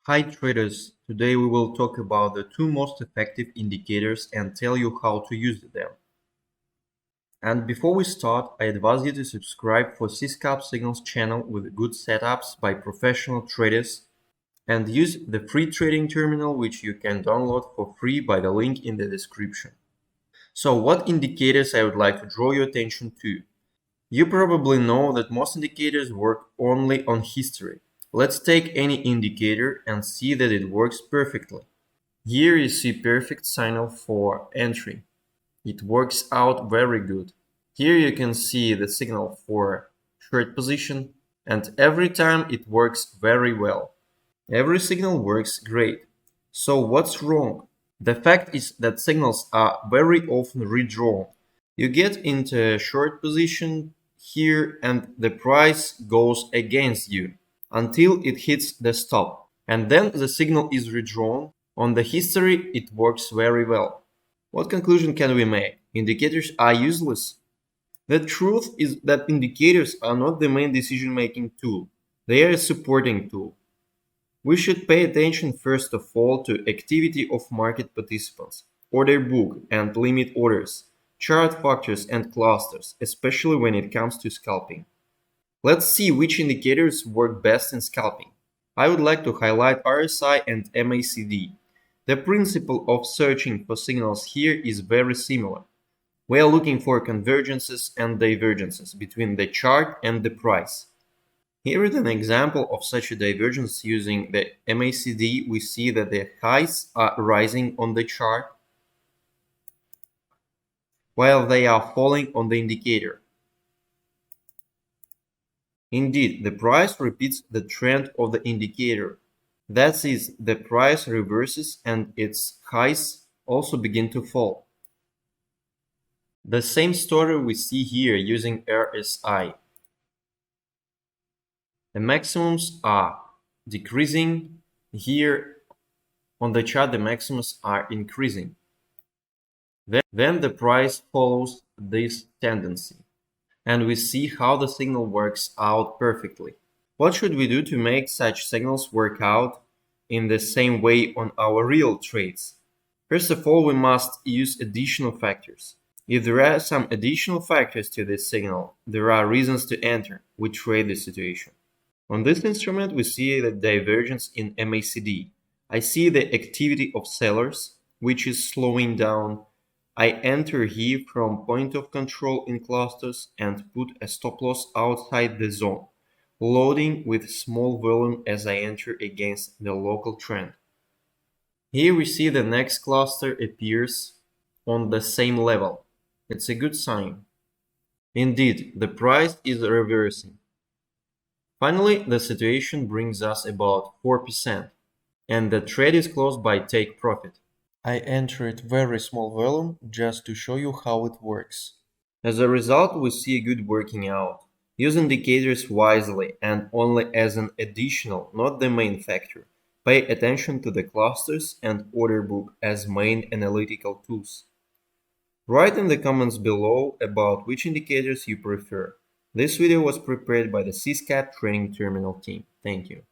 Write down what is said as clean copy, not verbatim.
Hi traders, today we will talk about the two most effective indicators and tell you how to use them. And before we start, I advise you to subscribe for scalp signals channel with good setups by professional traders and use the free trading terminal which you can download for free by the link in the description. So what indicators I would like to draw your attention to? You probably know that most indicators work only on history. Let's take any indicator and see that it works perfectly. Here you see perfect signal for entry. It works out very good. Here you can see the signal for short position, and every time it works very well. Every signal works great. So what's wrong? The fact is that signals are very often redrawn. You get into a short position here and the price goes against you until it hits the stop. And then the signal is redrawn. On the history, it works very well. What conclusion can we make? Indicators are useless? The truth is that indicators are not the main decision-making tool. They are a supporting tool. We should pay attention first of all to activity of market participants, order book and limit orders, chart factors and clusters, especially when it comes to scalping. Let's see which indicators work best in scalping. I would like to highlight RSI and MACD. The principle of searching for signals here is very similar. We are looking for convergences and divergences between the chart and the price. Here is an example of such a divergence using the MACD. We see that the highs are rising on the chart while they are falling on the indicator. Indeed, the price repeats the trend of the indicator. That is, the price reverses and its highs also begin to fall. The same story we see here using RSI. The maximums are decreasing. Here on the chart, the maximums are increasing. Then the price follows this tendency. And we see how the signal works out perfectly. What should we do to make such signals work out in the same way on our real trades? First of all, we must use additional factors. If there are some additional factors to this signal, there are reasons to enter. We trade the situation. On this instrument, we see the divergence in MACD. I see the activity of sellers, which is slowing down. I enter here from point of control in clusters and put a stop loss outside the zone, loading with small volume as I enter against the local trend. Here we see the next cluster appears on the same level. It's a good sign. Indeed, the price is reversing. Finally, the situation brings us about 4%, and the trade is closed by take profit. I entered very small volume just to show you how it works. As a result, we see a good working out. Use indicators wisely and only as an additional, not the main factor. Pay attention to the clusters and order book as main analytical tools. Write in the comments below about which indicators you prefer. This video was prepared by the CSCAP Training Terminal team. Thank you.